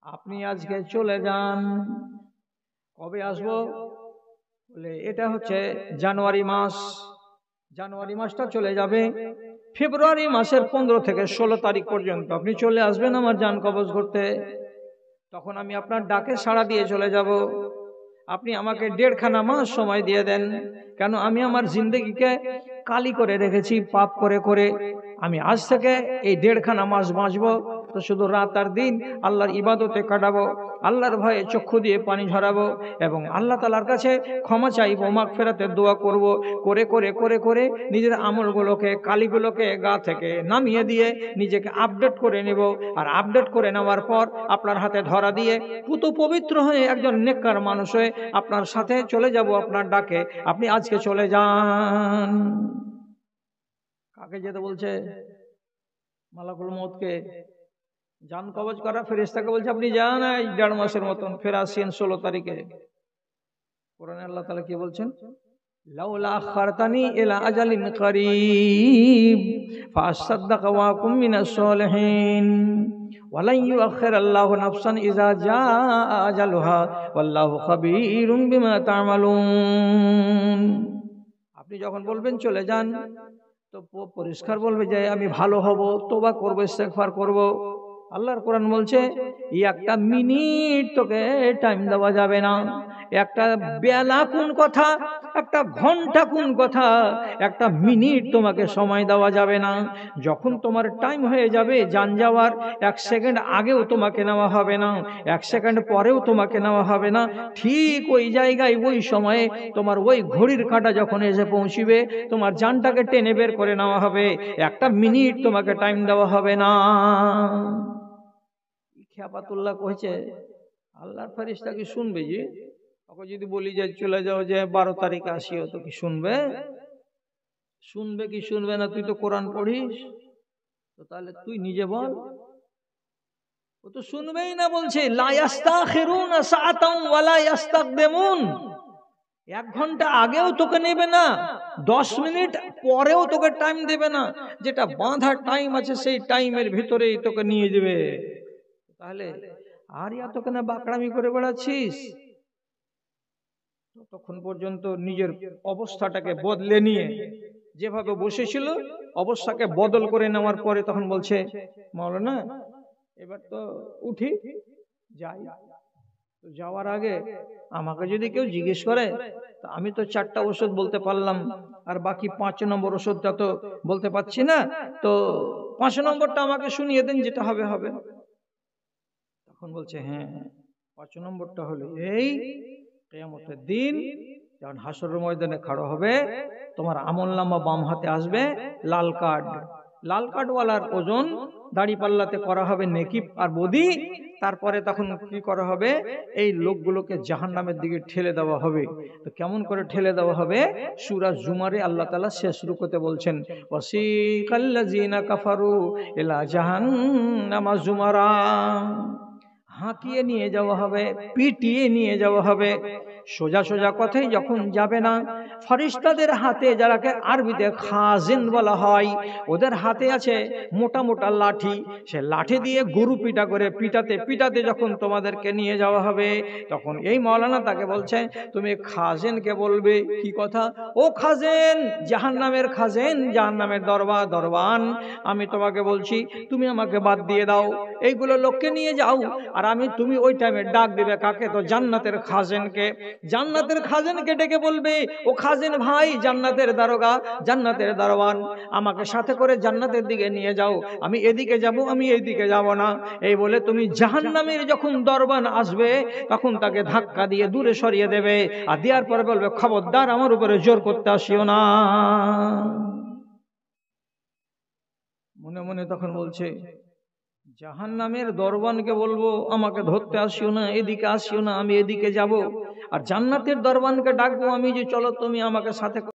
আপনি আজকে চলে যান। কবে আসবো? বলে এটা হচ্ছে জানুয়ারি মাস। জানুয়ারি মাসটা চলে যাবে, ফেব্রুয়ারি মাসের 15 থেকে 16 তারিখ পর্যন্ত আপনি চলে আসবেন আমার জান কবজ করতে। তখন আমি আপনার ডাকে সাড়া দিয়ে চলে যাব। আপনি আমাকে 1.5 মাস সময় দিয়ে দেন, কেন আমি আমার জিন্দগিকে কালি করে রেখেছি পাপ করে করে। আমি আজ থেকে এই 1.5 মাস বাঁচবো, তো শুধু রাত আর দিন আল্লাহর ইবাদতে কাটাবো, আল্লাহর ভয়ে চক্ষু দিয়ে পানি ঝরাবো এবং আল্লাহ তাআলার কাছে ক্ষমা চাইবো, মাগফিরাতের দোয়া করব। করে করে করে করে নিজের আমলগুলোকে কালিগুলোকে গা থেকে নামিয়ে দিয়ে নিজেকে আপডেট করে নেব। আর আপডেট করে নেওয়ার পর আপনার হাতে ধরা দিয়ে পুত পবিত্র হয়ে একজন নেককার মানুষ হয়ে আপনার সাথে চলে যাব আপনার ডাকে। আপনি আজকে চলে যান। কাকে যেতে বলছে? মালাকুল মউতকে। জান কবজ করা ফেরেশতাকে বলছে আপনি যান, এই 1.5 মাসের মতন, ফের আসেন 16 তারিখে। কোরআনে আল্লাহ তাআলা কি বলছেন? লাউলা আখারতানি ইলা আজালিন করিব ফাসাদদাকা ওয়া কুম মিনাস সলিহিন ওয়ালাই ইউআখিরাল্লাহু নাফসান ইযা জাআ আজালুহা ওয়াল্লাহু খাবীরুম বিমা তা'মালুন। আপনি যখন বলবেন চলে যান, তো পরিষ্কার বলবে যে আমি ভালো হব, তওবা করব, ইস্তেগফার করব। আল্লাহর কোরআন বলছে একটা মিনিট তোকে টাইম দেওয়া যাবে না। একটা বেলা কোন কথা, একটা ঘন্টা কোন কথা, একটা মিনিট তোমাকে সময় দেওয়া যাবে না। যখন তোমার টাইম হয়ে যাবে জান যাওয়ার, 1 সেকেন্ড আগেও তোমাকে নেওয়া হবে না, 1 সেকেন্ড পরেও তোমাকে নেওয়া হবে না। ঠিক ওই জায়গায় ওই সময়ে তোমার ওই ঘড়ির কাঁটা যখন এসে পৌঁছিবে, তোমার জানটাকে টেনে বের করে নেওয়া হবে। একটা মিনিট তোমাকে টাইম দেওয়া হবে না। খিয়াপাতুল্লাহ কইছে আল্লাহর ফেরেশতা কি শুনবে? যে ওকে যদি বলি যে চলে যাও, যে 12 তারিখে আসিও, তো কি শুনবে? শুনবে কি শুনবে না? তুই তো কোরআন পড়িস, তো তাহলে তুই নিজে বল। ও তো শুনবেই না, বলছে লা ইস্তাখিরুনা সাআতাও ওয়া লা ইস্তাকদিমুন। 1 ঘন্টা আগেও তোকে নেবে না, 10 মিনিট পরেও তোকে টাইম দেবে না। যেটা বাঁধা টাইম আছে সেই টাইমের ভিতরেই তোকে নিয়ে যাবে। তাহলে আর ইয়া তোকে না বাকড়ামি করে বেড়াচ্ছিস? ততক্ষণ পর্যন্ত নিজের অবস্থাটাকে বদলে নিয়ে, যেভাবে বসেছিল অবস্থাকে বদল করে নেওয়ার পরে তখন বলছে মাওলানা এবার তো উঠি যাই। তো যাওয়ার আগে আমাকে যদি কেউ জিজ্ঞেস করে, তো আমি তো 4টা ওষুধ বলতে পারলাম, আর বাকি 5 নম্বর ওষুধটা তো বলতে পারছি না, তো 5 নম্বরটা আমাকে শুনিয়ে দেন, যেটা হবে হবে। তখন বলছে হ্যাঁ, 5 নম্বরটা হলো এই, কিয়ামতের দিন যখন হাসরের ময়দানে খাড়া হবে, তোমার আমলনামা বাম হাতে আসবে, লাল কার্ড, লাল কার্ডওয়ালার ওজন দাড়ি পাল্লাতে করা হবে নেকি আর বদি। তারপরে তখন কি করা হবে? এই লোকগুলোকে জাহান্নামের দিকে ঠেলে দেওয়া হবে। তো কেমন করে ঠেলে দেওয়া হবে? সূরা জুমারে আল্লাহ তাআলা শেষ রুকুতে বলছেন ওয়াসিকাল্লাযিনা কাফারু ইলা জাহান্নামা জুমারা। হাঁকিয়ে নিয়ে যাওয়া হবে, পিটিয়ে নিয়ে যাওয়া হবে। সোজা সোজা কথাই যখন যাবে না, ফেরেশতাদের হাতে, যারাকে আরবিতে খাজিন বলা হয়, ওদের হাতে আছে মোটা মোটা লাঠি। সে লাঠি দিয়ে গরু পিটা করে পিটাতে পিটাতে যখন তোমাদেরকে নিয়ে যাওয়া হবে, তখন এই মাওলানা তাকে বলছে তুমি খাজিনকে বলবে কি কথা? ও খাজিন, জাহান্নামের খাজিন, জাহান্নামের দরবান, আমি তোমাকে বলছি তুমি আমাকে বাদ দিয়ে দাও, এইগুলো লোককে নিয়ে যাও। আর তুমি ওই টাইমে ডাক দিবে কাকে? তো জান্নাতের খাজিনকে। জান্নাতের খাজিনকে ডেকে বলবে ও খাজিন ভাই, জান্নাতের দারোগা, জান্নাতের দারোয়ান, আমাকে সাথে করে জান্নাতের দিকে নিয়ে যাও, আমি এদিকে যাব, আমি এইদিকে যাব না। এই বলে তুমি জাহান্নামের যখন দরবান আসবে, তখন তাকে ধাক্কা দিয়ে দূরে সরিয়ে দেবে, আর দেওয়ার পরে বলবে খবরদার আমার উপরে জোর করতে আসিও না। মনে মনে তখন বলছে জাহান্নামের দরবানকে বলবো আমাকে ধরতে আসিও না, এদিকে আসিও না, আমি এদিকে যাব। আর জান্নাতের দরবানকে ডাকবো আমি যে চলো তুমি আমাকে সাথে